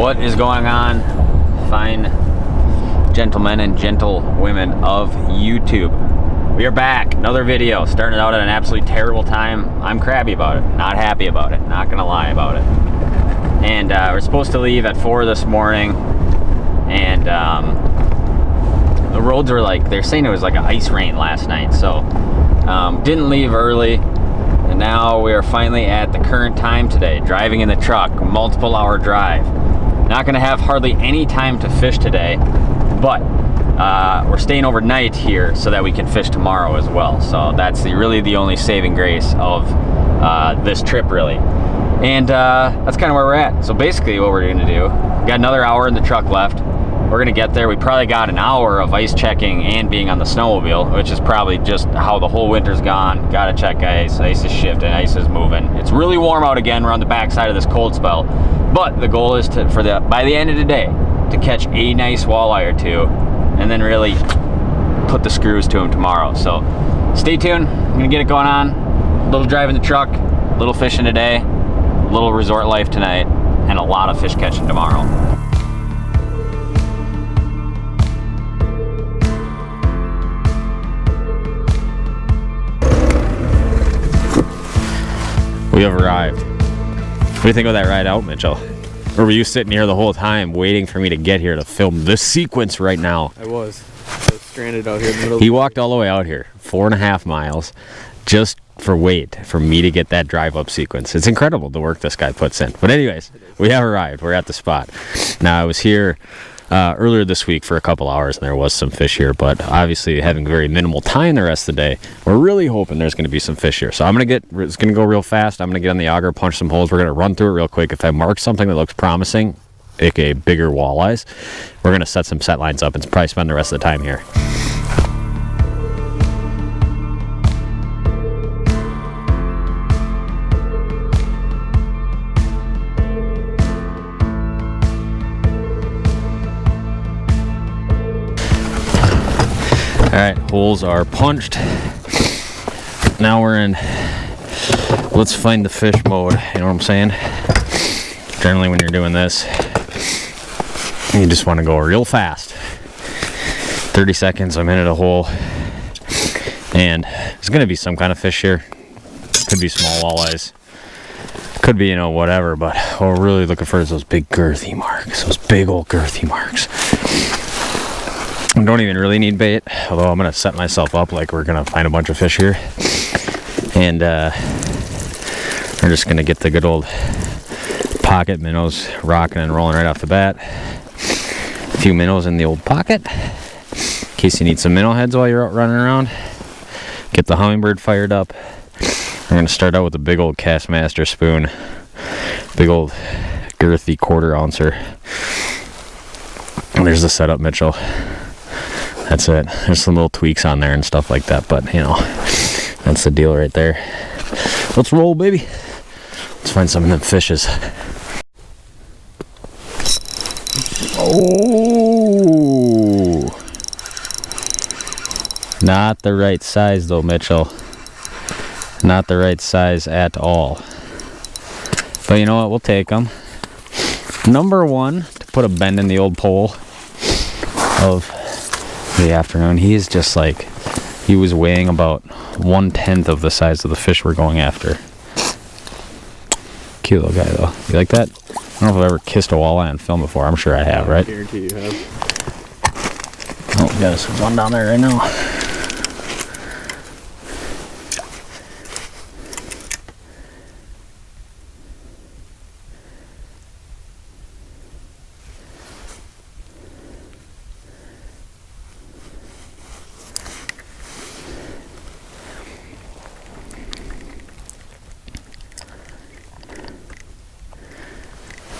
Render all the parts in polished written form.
What is going on, fine gentlemen and gentlewomen of YouTube? We are back, another video. Started out at an absolutely terrible time. I'm crabby about it, not happy about it, not gonna lie about it. And we're supposed to leave at 4 this morning, and the roads were like, they're saying it was like an ice rain last night, so didn't leave early. And now we are finally at the current time today, driving in the truck, multiple hour drive. Not gonna have hardly any time to fish today, but we're staying overnight here so that we can fish tomorrow as well. So that's really the only saving grace of this trip, really. And that's kind of where we're at. So basically what we're gonna do, we got another hour in the truck left. We're gonna get there. We probably got an hour of ice checking and being on the snowmobile, which is probably just how the whole winter's gone. Gotta check ice. Ice is shifting, ice is moving. It's really warm out again. We're on the backside of this cold spell. But the goal is to, by the end of the day, to catch a nice walleye or two, and then really put the screws to them tomorrow. So stay tuned. I'm gonna get it going on. A little drive in the truck, a little fishing today, a little resort life tonight, and a lot of fish catching tomorrow. We have arrived. What do you think of that ride out, Mitchell? Or were you sitting here the whole time waiting for me to get here to film this sequence right now? I was stranded out here in the middle. He walked all the way out here, 4.5 miles, just for me to get that drive up sequence. It's incredible the work this guy puts in. But anyways, we have arrived. We're at the spot. Now, I was here earlier this week for a couple hours, and there was some fish here, but obviously having very minimal time the rest of the day, we're really hoping there's going to be some fish here. So it's going to go real fast. I'm going to get on the auger, punch some holes. We're going to run through it real quick. If I mark something that looks promising, aka bigger walleyes, we're going to set some set lines up and probably spend the rest of the time here. All right, holes are punched. Now we're in let's find the fish mode, you know what I'm saying? Generally when you're doing this, you just want to go real fast. 30 seconds, I'm in at a hole. And there's gonna be some kind of fish here. Could be small walleyes. Could be, whatever, but what we're really looking for is those big girthy marks, those big old girthy marks. I don't even really need bait, although I'm going to set myself up like we're going to find a bunch of fish here. And we're just going to get the good old pocket minnows rocking and rolling right off the bat. A few minnows in the old pocket, in case you need some minnow heads while you're out running around. Get the hummingbird fired up. We're going to start out with a big old Castmaster spoon. Big old girthy 1/4 ouncer. And there's the setup, Mitchell. That's it. There's some little tweaks on there and stuff like that, but that's the deal right there. Let's roll, baby. Let's find some of them fishes. Oh, not the right size though, Mitchell. Not the right size at all. But you know what? We'll take them. Number one, to put a bend in the old pole of the afternoon. He is just like, he was weighing about 1/10 of the size of the fish we're going after. Cute little guy though. You like that? I don't know if I've ever kissed a walleye on film before. I'm sure I have, right? I guarantee you have. Oh, we got one down there right now.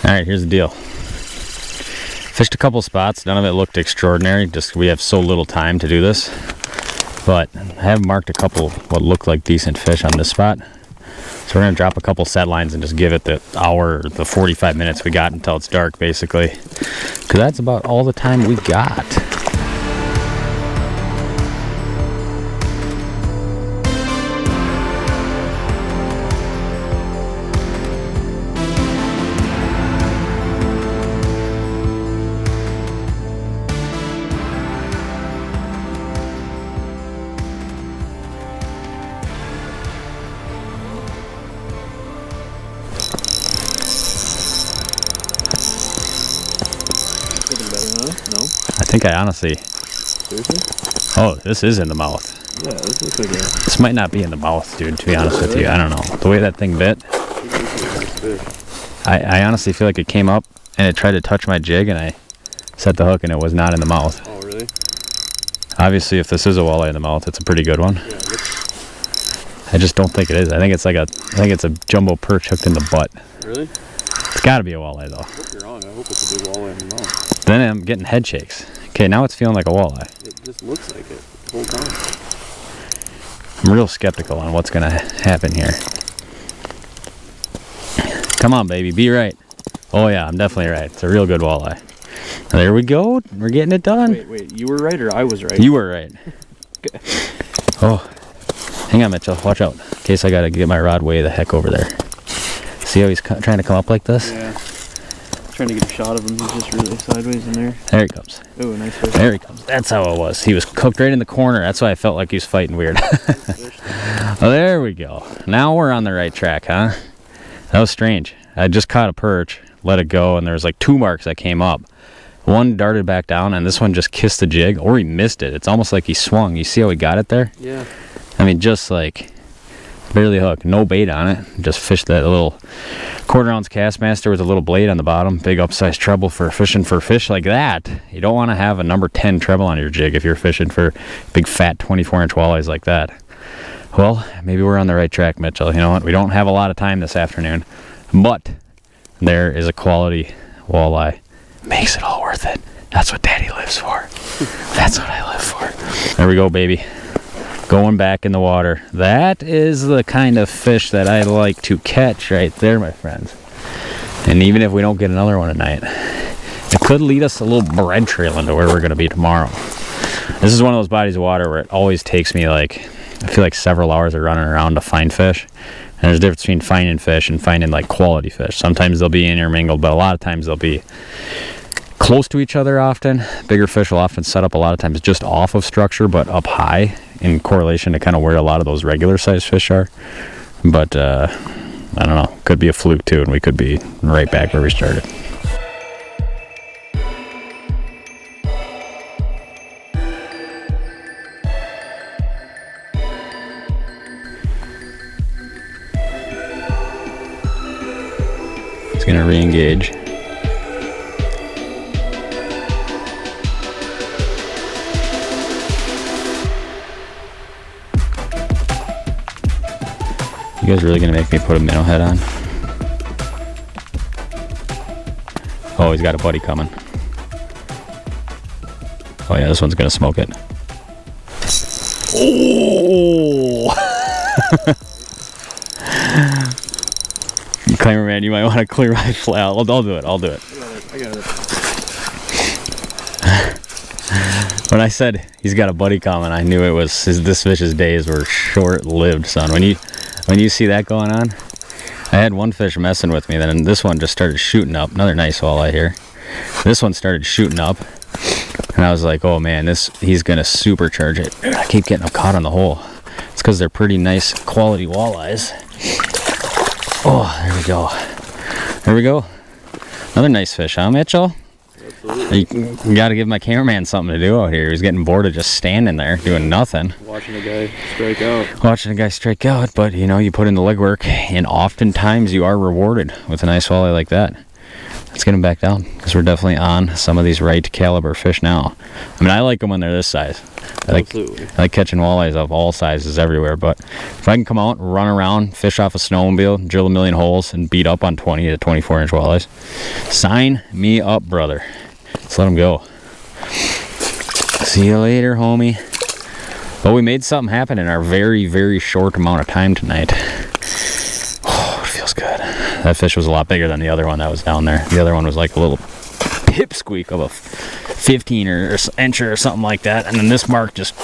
All right, here's the deal. Fished a couple spots. None of it looked extraordinary. Just we have so little time to do this. But I have marked a couple what looked like decent fish on this spot. So we're gonna drop a couple set lines and just give it the hour, the 45 minutes we got until it's dark, basically. Because that's about all the time we got. No? I think I honestly... Seriously? Oh, this is in the mouth. Yeah, this looks like a... This might not be in the mouth, dude, to be honest with you. I don't know. The way that thing bit, I honestly feel like it came up and it tried to touch my jig and I set the hook and it was not in the mouth. Oh, really? Obviously, if this is a walleye in the mouth, it's a pretty good one. Yeah, I just don't think it is. I think it's a jumbo perch hooked in the butt. really? It's got to be a walleye, though. I hope you're wrong. I hope it's a big walleye in the mouth. Then I'm getting head shakes. Okay, now it's feeling like a walleye. It just looks like it the whole time. I'm real skeptical on what's going to happen here. Come on, baby, be right. Oh, yeah, I'm definitely right. It's a real good walleye. There we go. We're getting it done. Wait, you were right or I was right? You were right. Okay. Oh, hang on, Mitchell. Watch out. In case I got to get my rod way the heck over there. See how he's trying to come up like this? Yeah. Trying to get a shot of him. He's just really sideways in there. There he comes. Oh, nice fish. There he comes. That's how it was. He was cooked right in the corner. That's why I felt like he was fighting weird. Oh, there we go. Now we're on the right track, huh? That was strange. I just caught a perch, let it go, and there was like 2 marks that came up. One darted back down, and this one just kissed the jig, or he missed it. It's almost like he swung. You see how he got it there? Yeah. I mean, just like barely hooked. No bait on it. Just fished that little 1/4 ounce Castmaster with a little blade on the bottom. Big upsized treble for fishing for fish like that. You don't want to have a number 10 treble on your jig if you're fishing for big fat 24-inch walleyes like that. Well, maybe we're on the right track, Mitchell. You know what? We don't have a lot of time this afternoon, but there is a quality walleye. Makes it all worth it. That's what Daddy lives for. That's what I live for. There we go, baby. Going back in the water. That is the kind of fish that I like to catch right there, my friends. And even if we don't get another one tonight, it could lead us a little bread trail into where we're going to be tomorrow. This is one of those bodies of water where it always takes me like, I feel like several hours of running around to find fish. And there's a difference between finding fish and finding like quality fish. Sometimes they'll be intermingled, but a lot of times they'll be close to each other often. Bigger fish will often set up a lot of times just off of structure, but up high in correlation to kind of where a lot of those regular sized fish are. But I don't know, could be a fluke too, and we could be right back where we started. It's gonna re-engage. You guys really gonna make me put a minnow head on? Oh, he's got a buddy coming. Oh yeah, this one's gonna smoke it. Oh! Cameraman, you might want to clear my flat. I'll do it. I'll do it. I got it. When I said he's got a buddy coming, I knew it was this fish's days were short-lived, son. When you see that going on, I had one fish messing with me, then this one just started shooting up. Another nice walleye here. This one started shooting up, and I was like, oh man, he's gonna supercharge it. I keep getting them caught on the hole. It's because they're pretty nice quality walleyes. Oh, there we go. There we go. Another nice fish, huh, Mitchell? Absolutely. You got to give my cameraman something to do out here. He's getting bored of just standing there doing nothing. Watching a guy strike out. Watching a guy strike out, but you know, you put in the legwork, and oftentimes you are rewarded with a nice walleye like that. Let's get him back down, because we're definitely on some of these right caliber fish now. I mean, I like them when they're this size. I like catching walleyes of all sizes everywhere, but if I can come out, run around, fish off a snowmobile, drill a million holes, and beat up on 20 to 24-inch walleyes, sign me up, brother. Let's let them go. See you later, homie. Well, we made something happen in our very, very short amount of time tonight. Oh, it feels good. That fish was a lot bigger than the other one that was down there. The other one was like a little pipsqueak of a 15 or inch or something like that. And then this Mark just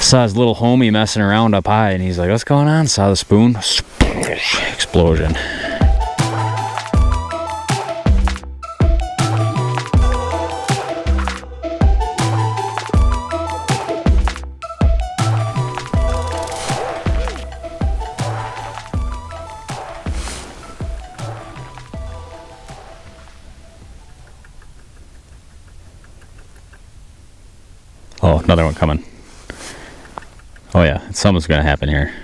saw his little homie messing around up high, and he's like, what's going on? Saw the spoon. Explosion. Oh, another one coming. Oh yeah, something's gonna happen here.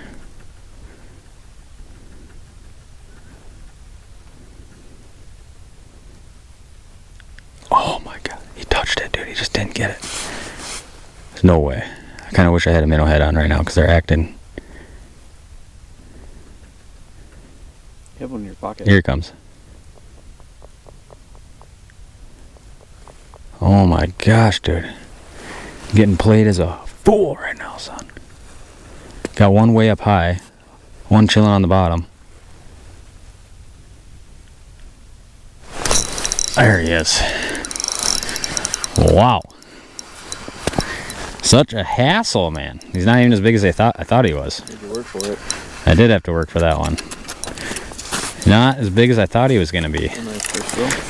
Oh my god, he touched it, dude. He just didn't get it. There's no way. I kind of wish I had a minnow head on right now because they're acting. You have one in your pocket. Here it comes. Oh my gosh, dude. I'm getting played as a fool right now, son. Got one way up high, one chilling on the bottom. There he is. Wow. Such a hassle, man. He's not even as big as I thought he was. Did you work for it? I did have to work for that one. Not as big as I thought he was going to be.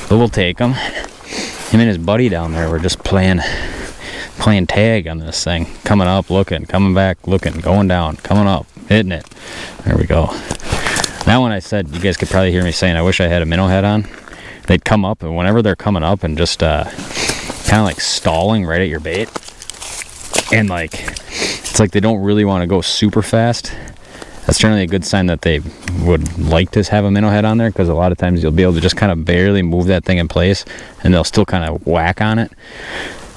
But we'll take him. Him and his buddy down there were just playing tag on this thing. Coming up, looking, coming back, looking, going down, coming up, hitting it. There we go. That one I said, you guys could probably hear me saying, I wish I had a minnow head on. They'd come up, and whenever they're coming up and just kind of like stalling right at your bait, and like it's like they don't really want to go super fast. That's generally a good sign that they would like to have a minnow head on there, because a lot of times you'll be able to just kind of barely move that thing in place and they'll still kind of whack on it.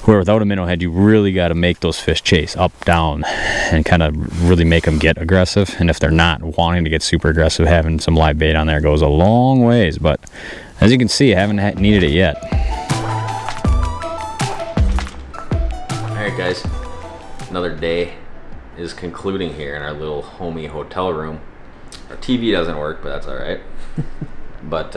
Where without a minnow head, you really got to make those fish chase up, down, and kind of really make them get aggressive. And if they're not wanting to get super aggressive, having some live bait on there goes a long ways. But as you can see, I haven't needed it yet. All right, guys, another day is concluding here in our little homey hotel room. Our TV doesn't work, but that's all right. But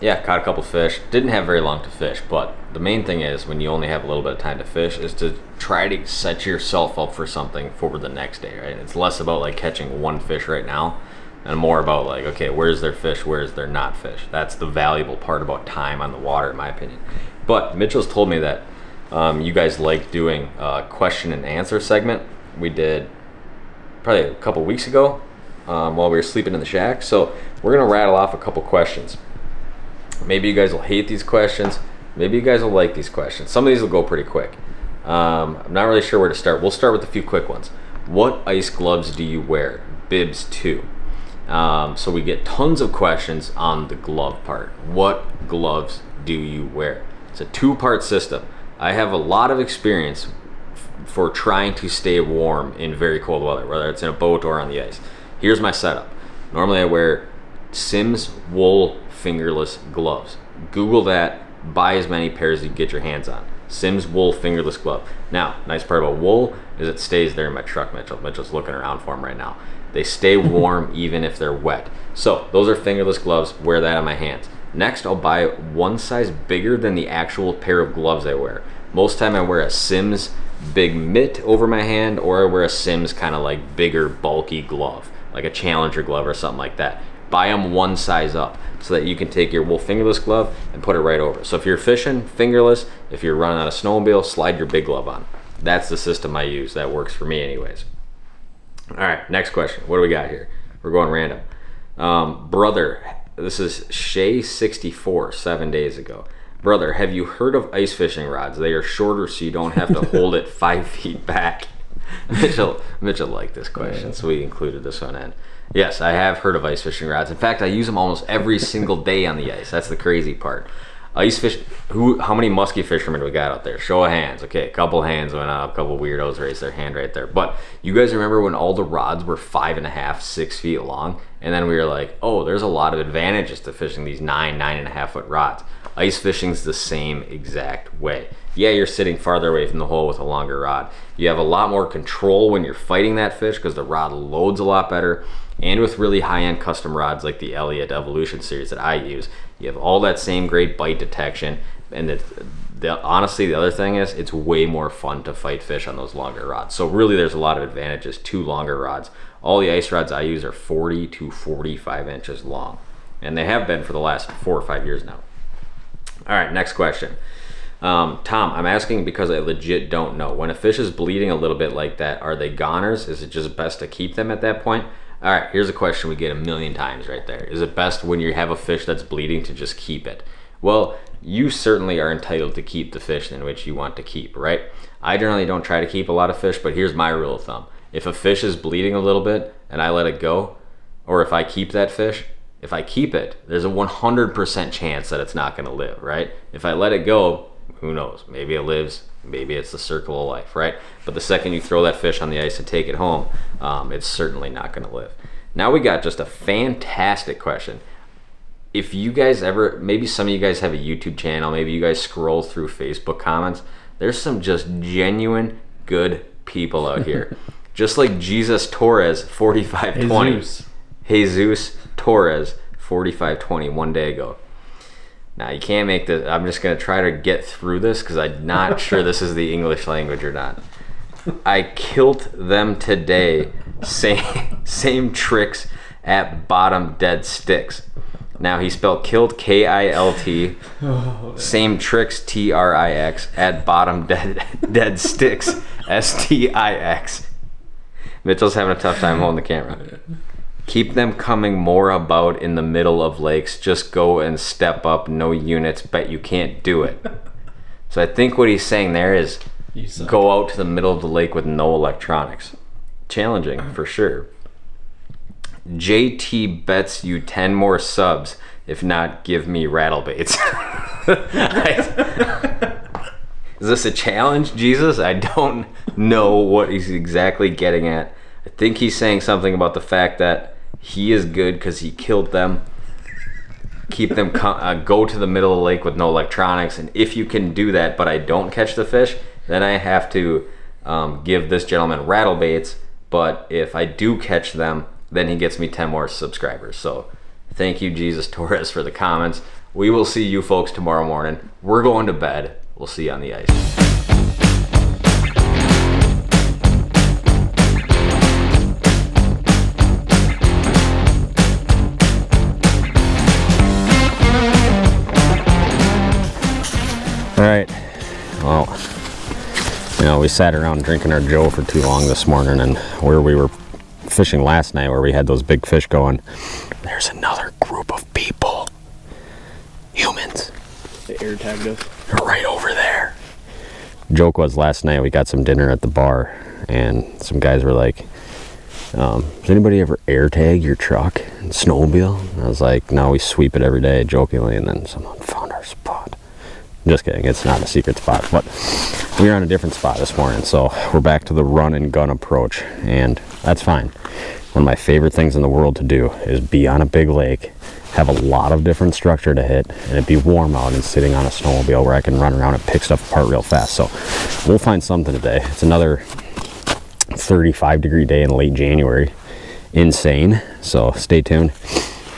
yeah, caught a couple fish. Didn't have very long to fish, but the main thing is when you only have a little bit of time to fish is to try to set yourself up for something for the next day, right? It's less about like catching one fish right now and more about like, okay, where's their fish, where's their not fish? That's the valuable part about time on the water, in my opinion. But Mitchell's told me that you guys like doing a question and answer segment. We did probably a couple weeks ago while we were sleeping in the shack. So we're gonna rattle off a couple questions. Maybe you guys will hate these questions. Maybe you guys will like these questions. Some of these will go pretty quick. I'm not really sure where to start. We'll start with a few quick ones. What ice gloves do you wear? Bibs 2. So we get tons of questions on the glove part. What gloves do you wear? It's a 2-part system. I have a lot of experience for trying to stay warm in very cold weather, whether it's in a boat or on the ice. Here's my setup. Normally I wear Simms wool fingerless gloves. Google that, buy as many pairs as you get your hands on. Simms wool fingerless glove. Now, nice part about wool is it stays there in my truck, Mitchell. Mitchell's looking around for them right now. They stay warm even if they're wet. So those are fingerless gloves, wear that on my hands. Next, I'll buy one size bigger than the actual pair of gloves I wear. Most time I wear a Simms big mitt over my hand, or I wear a Simms kind of like bigger bulky glove, like a Challenger glove or something like that. Buy them one size up so that you can take your wool fingerless glove and put it right over. So if you're fishing, fingerless. If you're running on a snowmobile, slide your big glove on. That's the system I use. That works for me anyways. All right, next question. What do we got here? We're going random. Brother, this is Shay64, 7 days ago. Brother, have you heard of ice fishing rods? They are shorter so you don't have to hold it 5 feet back. Mitchell liked this question, so we included this one in. Yes, I have heard of ice fishing rods. In fact, I use them almost every single day on the ice. That's the crazy part. Ice fish. How many musky fishermen we got out there? Show of hands. Okay, a couple hands went up. A couple weirdos raised their hand right there. But you guys remember when all the rods were 5.5, 6 feet long, and then we were like, oh, there's a lot of advantages to fishing these 9.5 foot rods. Ice fishing's the same exact way. Yeah, you're sitting farther away from the hole with a longer rod. You have a lot more control when you're fighting that fish because the rod loads a lot better. And with really high-end custom rods like the Elliott Evolution series that I use, you have all that same great bite detection. And honestly, the other thing is it's way more fun to fight fish on those longer rods. So really there's a lot of advantages to longer rods. All the ice rods I use are 40 to 45 inches long. And they have been for the last 4 or 5 years now. All right, next question. Tom, I'm asking because I legit don't know. When a fish is bleeding a little bit like that, are they goners? Is it just best to keep them at that point? All right, here's a question we get a million times right there. Is it best when you have a fish that's bleeding to just keep it? Well, you certainly are entitled to keep the fish in which you want to keep, right? I generally don't try to keep a lot of fish, but here's my rule of thumb. If a fish is bleeding a little bit and I let it go, or if I keep that fish, if I keep it, there's a 100% chance that it's not going to live, right? If I let it go, who knows? Maybe it lives, maybe it's the circle of life, right? But the second you throw that fish on the ice and take it home, it's certainly not going to live. Now we got just a fantastic question. If you guys ever, maybe some of you guys have a YouTube channel, maybe you guys scroll through Facebook comments, there's some just genuine good people out here. Just like Jesus Torres 4520. Jesus Torres 4520 one day ago. Now you can't make this. I'm just going to try to get through this because I'm not sure this is the English language or not. I killed them today. Same tricks at bottom dead sticks. Now he spelled killed K-I-L-T. Same tricks T-R-I-X at bottom dead sticks S-T-I-X. Mitchell's having a tough time holding the camera. Keep them coming more about in the middle of lakes. Just go and step up. No units. Bet you can't do it. So I think what he's saying there is go out to the middle of the lake with no electronics. Challenging for sure. JT bets you 10 more subs. If not, give me rattle baits. Is this a challenge, Jesus? I don't know what he's exactly getting at. I think he's saying something about the fact that he is good because he killed them. Keep them, go to the middle of the lake with no electronics. And if you can do that, but I don't catch the fish, then I have to give this gentleman rattle baits. But if I do catch them, then he gets me 10 more subscribers. So thank you, Jesus Torres, for the comments. We will see you folks tomorrow morning. We're going to bed. We'll see you on the ice. All right, well, you know, we sat around drinking our Joe for too long this morning, and where we were fishing last night, where we had those big fish going, there's another group of people, humans. They air tagged us. They're right over there. Joke was last night we got some dinner at the bar, and some guys were like, does anybody ever air tag your truck and snowmobile? And I was like, no, we sweep it every day, jokingly, and then someone found our spot. Just kidding, it's not a secret spot, but we were on a different spot this morning, so we're back to the run and gun approach, and that's fine. One of my favorite things in the world to do is be on a big lake, have a lot of different structure to hit, and it be warm out and sitting on a snowmobile where I can run around and pick stuff apart real fast. So we'll find something today. It's another 35-degree day in late January. Insane. So stay tuned.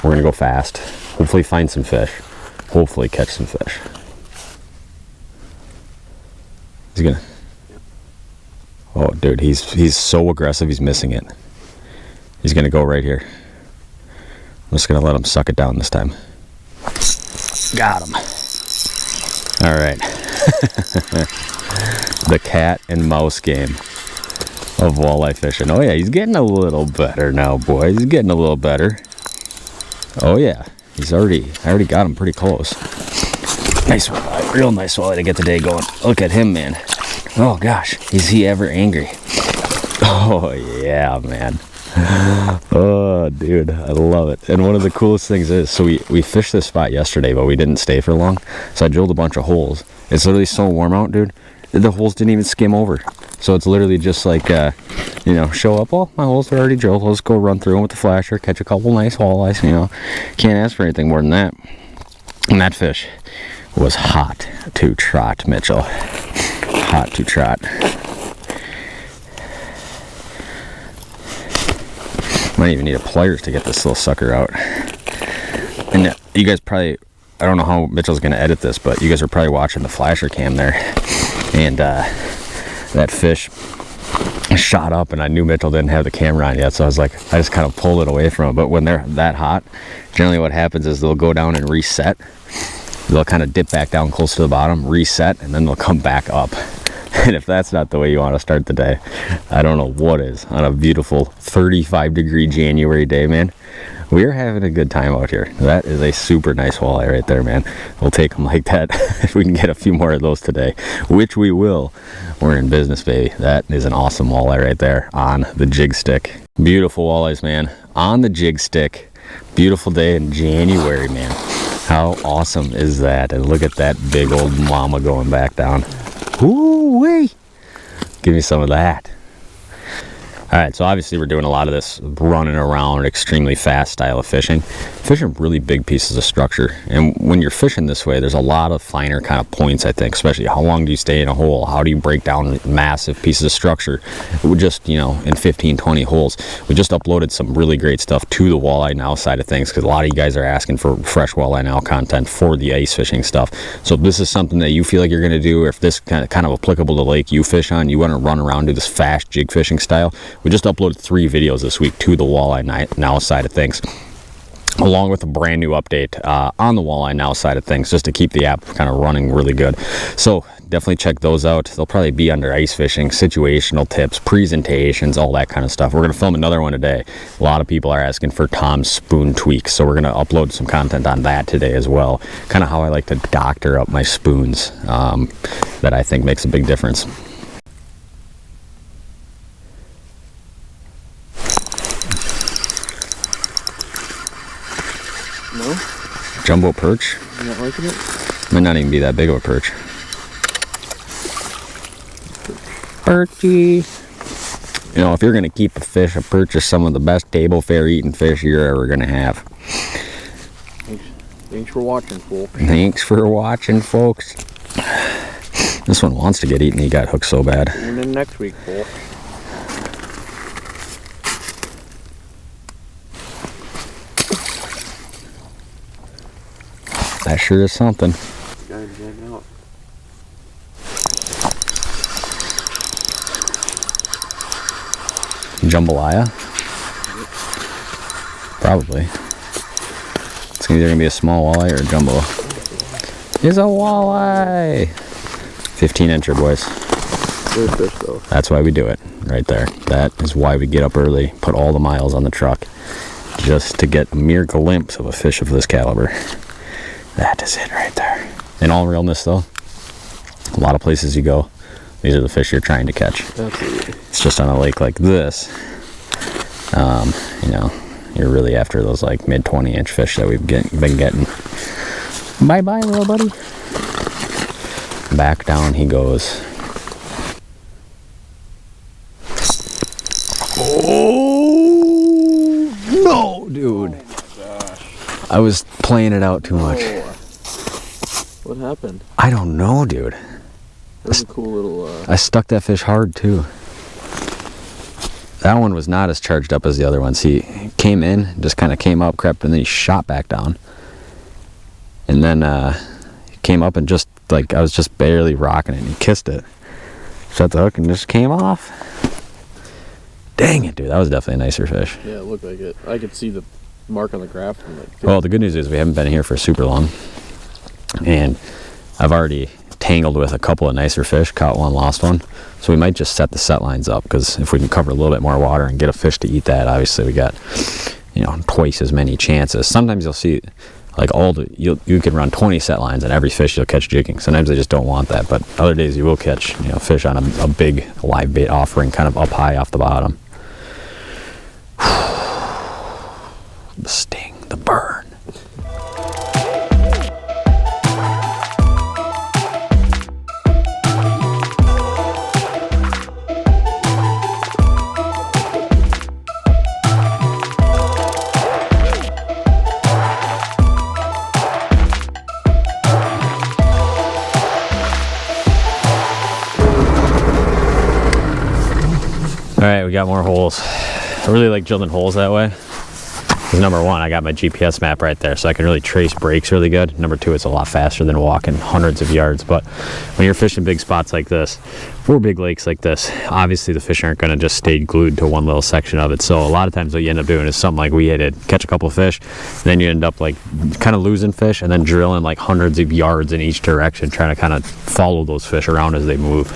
We're gonna go fast. Hopefully find some fish. Hopefully catch some fish. He's gonna. Oh, dude, he's so aggressive. He's missing it. He's gonna go right here. I'm just gonna let him suck it down this time. Got him. All right. The cat and mouse game of walleye fishing. Oh yeah, he's getting a little better now, boys. He's getting a little better. Oh yeah, I already got him pretty close. Nice walleye, real nice walleye to get the day going. Look at him, man. Oh gosh, is he ever angry? Oh yeah, man. Oh dude, I love it. And one of the coolest things is, so we fished this spot yesterday, but we didn't stay for long, so I drilled a bunch of holes. It's literally so warm out, dude, the holes didn't even skim over. So it's literally just like you know, show up, oh, my holes are already drilled, let's go run through them with the flasher, catch a couple nice walleyes. You know, can't ask for anything more than that. And that fish was hot to trot, Mitchell. Hot to trot. Might even need a pliers to get this little sucker out. And you guys probably, I don't know how Mitchell's gonna edit this, but you guys are probably watching the flasher cam there, and that fish shot up, and I knew Mitchell didn't have the camera on yet, so I was like, I just kind of pulled it away from him. But when they're that hot, generally what happens is they'll go down and reset. They'll kind of dip back down close to the bottom, reset, and then they'll come back up. And if that's not the way you want to start the day, I don't know what is. On a beautiful 35-degree January day, man, We're having a good time out here. That is a super nice walleye right there, man. We'll take them like that if we can get a few more of those today, which we will. We're in business, baby. That is an awesome walleye right there on the jig stick. Beautiful walleyes, man, on the jig stick. Beautiful day in January, man. How awesome is that? And look at that big old mama going back down. Ooh-wee! Give me some of that. All right, so obviously we're doing a lot of this running around, extremely fast style of fishing. Fishing really big pieces of structure. And when you're fishing this way, there's a lot of finer kind of points, I think, especially how long do you stay in a hole? How do you break down massive pieces of structure? We just, you know, in 15, 20 holes. We just uploaded some really great stuff to the Walleye Now side of things because a lot of you guys are asking for fresh Walleye Now content for the ice fishing stuff. So if this is something that you feel like you're going to do, or if this kind of applicable to lake you fish on, you want to run around, do this fast jig fishing style, we just uploaded 3 videos this week to the Walleye Now side of things, along with a brand new update on the Walleye Now side of things, just to keep the app kind of running really good. So definitely check those out. They'll probably be under ice fishing, situational tips, presentations, all that kind of stuff. We're going to film another one today. A lot of people are asking for Tom's spoon tweaks, so we're going to upload some content on that today as well. Kind of how I like to doctor up my spoons, that I think makes a big difference. No? Jumbo perch? You not liking it? Might not even be that big of a perch. Perchy. You know, if you're going to keep a fish, a perch is some of the best table fare eating fish you're ever going to have. Thanks for watching, folks. Thanks for watching, folks. This one wants to get eaten. He got hooked so bad. Tune in next week, folks. That sure is something. Guys, getting out. Jambalaya? Probably. It's either gonna be a small walleye or a jumbo. It's a walleye! 15-incher, boys. Good fish, though. That's why we do it, right there. That is why we get up early, put all the miles on the truck, just to get a mere glimpse of a fish of this caliber. That is it right there. In all realness, though, a lot of places you go, these are the fish you're trying to catch. Absolutely. It's just on a lake like this, you know, you're really after those like mid 20-inch fish that we've been getting. Bye-bye, little buddy. Back down he goes. Oh, no, dude. I was playing it out too much. What happened? I don't know, dude. That was a cool little... I stuck that fish hard, too. That one was not as charged up as the other ones. He came in, just kind of came up, crept, and then he shot back down. And then he came up and just, like, I was just barely rocking it, and he kissed it. Shut the hook and just came off. Dang it, dude. That was definitely a nicer fish. Yeah, it looked like it. I could see the mark on the graph. And like, well, the good news is we haven't been here for super long, and I've already tangled with a couple of nicer fish, caught one, lost one, so we might just set the set lines up, because if we can cover a little bit more water and get a fish to eat that, obviously we got, you know, twice as many chances. Sometimes you'll see like you can run 20 set lines and every fish you'll catch jigging. Sometimes they just don't want that, but other days you will catch, you know, fish on a big live bait offering kind of up high off the bottom. The sting, the burn. All right, we got more holes. I really like drilling holes that way. Number one, I got my GPS map right there, so I can really trace breaks really good. Number two, it's a lot faster than walking hundreds of yards. But when you're fishing big spots like this, or big lakes like this, obviously the fish aren't going to just stay glued to one little section of it. So a lot of times what you end up doing is something like we did, catch a couple of fish, then you end up like kind of losing fish and then drilling like hundreds of yards in each direction, trying to kind of follow those fish around as they move.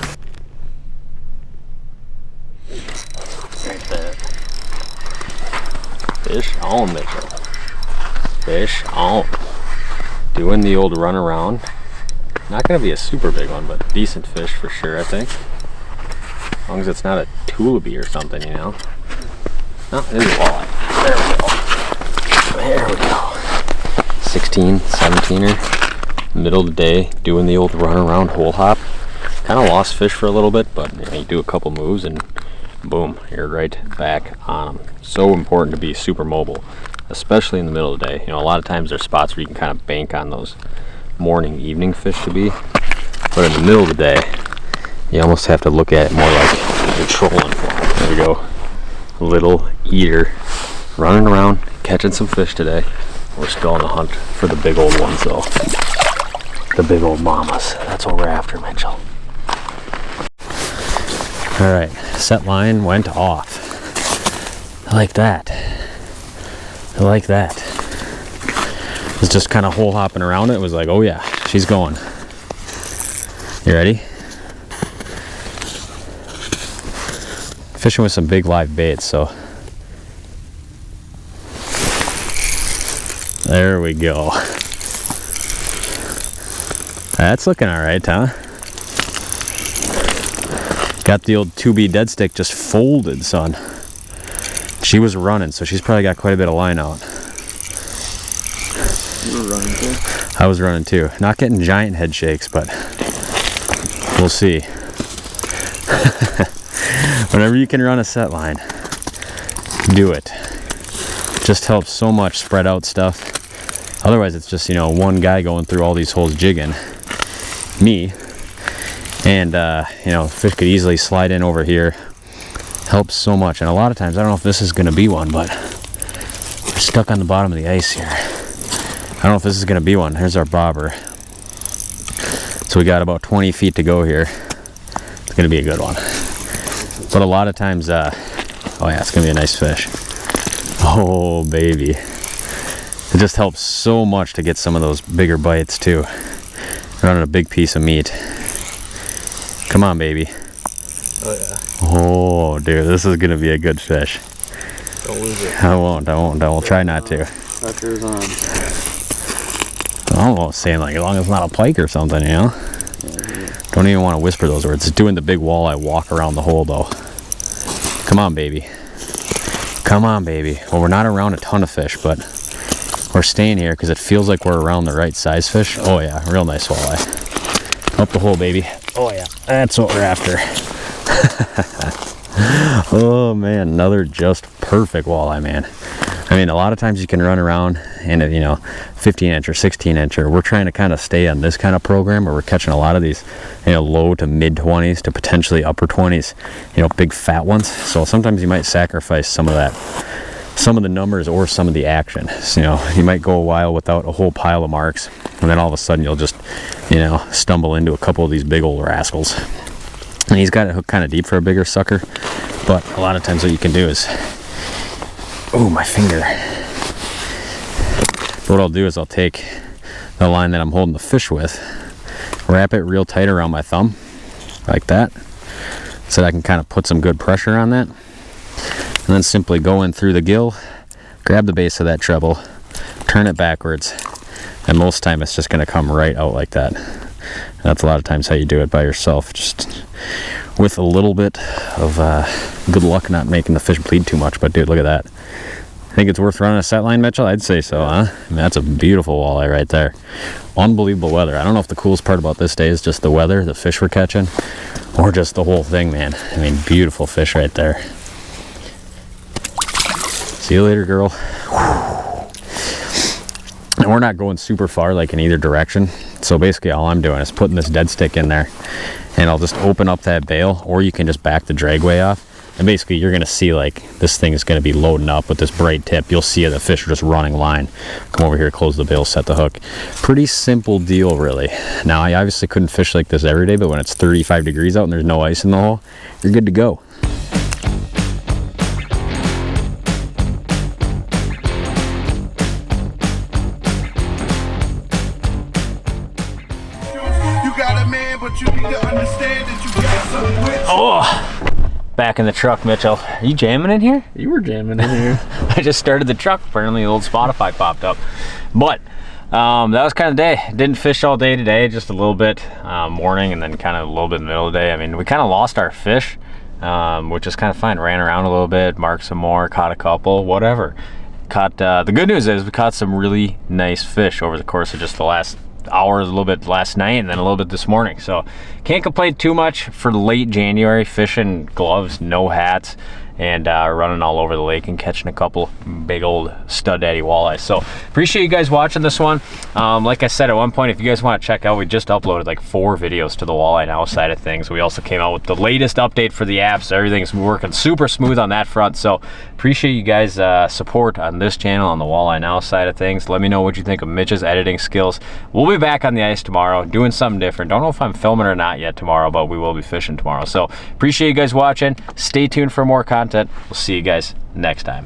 Right there. Fish on, Mitchell. Fish on. Doing the old run around. Not gonna be a super big one, but decent fish for sure, I think. As long as it's not a tulipy or something, you know. No, it is a walleye. There we go. 16, 17er. Middle of the day, doing the old run around hole hop. Kind of lost fish for a little bit, but you know, you do a couple moves and boom, you're right back on them. So important to be super mobile, especially in the middle of the day. You know, a lot of times there's spots where you can kind of bank on those morning, evening fish to be, but in the middle of the day, you almost have to look at it more like you're trolling for them. There we go. Little eater running around, catching some fish today. We're still on the hunt for the big old ones though. The big old mamas. That's what we're after, Mitchell. All right, set line went off. I like that. I like that. Was just kind of hole hopping around it. It was like, oh yeah, she's going. You ready? Fishing with some big live baits, so. There we go. That's looking all right, huh? Got the old 2B dead stick just folded, son. She was running, so she's probably got quite a bit of line out. You were running too? I was running too. Not getting giant head shakes, but we'll see. Whenever you can run a set line, do it. Just helps so much spread out stuff. Otherwise, it's just, you know, one guy going through all these holes jigging. Me. And, you know, fish could easily slide in over here. Helps so much. And a lot of times, I don't know if this is going to be one, but we're stuck on the bottom of the ice here. I don't know if this is going to be one. Here's our bobber. So we got about 20 feet to go here. It's going to be a good one. But a lot of times, oh yeah, it's going to be a nice fish. Oh, baby. It just helps so much to get some of those bigger bites, too. Running a big piece of meat. Come on, baby. Oh, yeah. Oh, dude, this is going to be a good fish. Don't lose it. I won't. I will try not to. Pressure's on. I'm almost saying, like, as long as it's not a pike or something, you know? Yeah. Don't even want to whisper those words. It's doing the big walleye walk around the hole, though. Come on, baby. Come on, baby. Well, we're not around a ton of fish, but we're staying here because it feels like we're around the right size fish. Oh, yeah. Real nice walleye. Up the hole, baby. Oh, yeah. That's what we're after. Oh, man. Another just perfect walleye, man. I mean, a lot of times you can run around in a, you know, 15-inch or 16-incher. We're trying to kind of stay on this kind of program where we're catching a lot of these, you know, low to mid-20s to potentially upper 20s, you know, big fat ones. So sometimes you might sacrifice some of that, some of the numbers or some of the action. So, you know, you might go a while without a whole pile of marks, and then all of a sudden you'll just, you know, stumble into a couple of these big old rascals. And he's got it hooked kind of deep for a bigger sucker, but a lot of times what you can do is, oh, my finger. What I'll do is I'll take the line that I'm holding the fish with, wrap it real tight around my thumb, like that, so that I can kind of put some good pressure on that, and then simply go in through the gill, grab the base of that treble, turn it backwards, and most time it's just going to come right out like that. And that's a lot of times how you do it by yourself, just with a little bit of good luck not making the fish bleed too much. But dude, look at that. Think it's worth running a set line, Mitchell? I'd say so, huh? I mean, that's a beautiful walleye right there. Unbelievable weather. I don't know if the coolest part about this day is just the weather, the fish we're catching, or just the whole thing, man. I mean, beautiful fish right there. See you later, girl. And we're not going super far, like in either direction. So basically all I'm doing is putting this dead stick in there, and I'll just open up that bail, or you can just back the dragway off. And basically you're going to see like this thing is going to be loading up with this bright tip. You'll see the fish are just running line. Come over here, close the bail, set the hook. Pretty simple deal, really. Now, I obviously couldn't fish like this every day, but when it's 35 degrees out and there's no ice in the hole, you're good to go. You got a man, but you need to understand that you got something with you. Oh, Back in the truck, Mitchell. Are you jamming in here? You were jamming in here. I just started the truck. Apparently, the old Spotify popped up. But that was kind of the day. Didn't fish all day today, just a little bit morning and then kind of a little bit in the middle of the day. I mean, we kind of lost our fish, which is kind of fine. Ran around a little bit, marked some more, caught a couple, whatever. Caught, the good news is we caught some really nice fish over the course of just the last hours, a little bit last night and then a little bit this morning. So can't complain too much for late January. Fishing, gloves, no hats, and running all over the lake and catching a couple big old stud daddy walleyes. So appreciate you guys watching this one. Like I said at one point, if you guys want to check out, we just uploaded like 4 videos to the Walleye Now side of things. We also came out with the latest update for the apps. Everything's working super smooth on that front. So appreciate you guys support on this channel on the Walleye Now side of things. Let me know what you think of Mitch's editing skills. We'll be back on the ice tomorrow doing something different. Don't know if I'm filming or not yet tomorrow, but we will be fishing tomorrow. So appreciate you guys watching. Stay tuned for more content. We'll see you guys next time.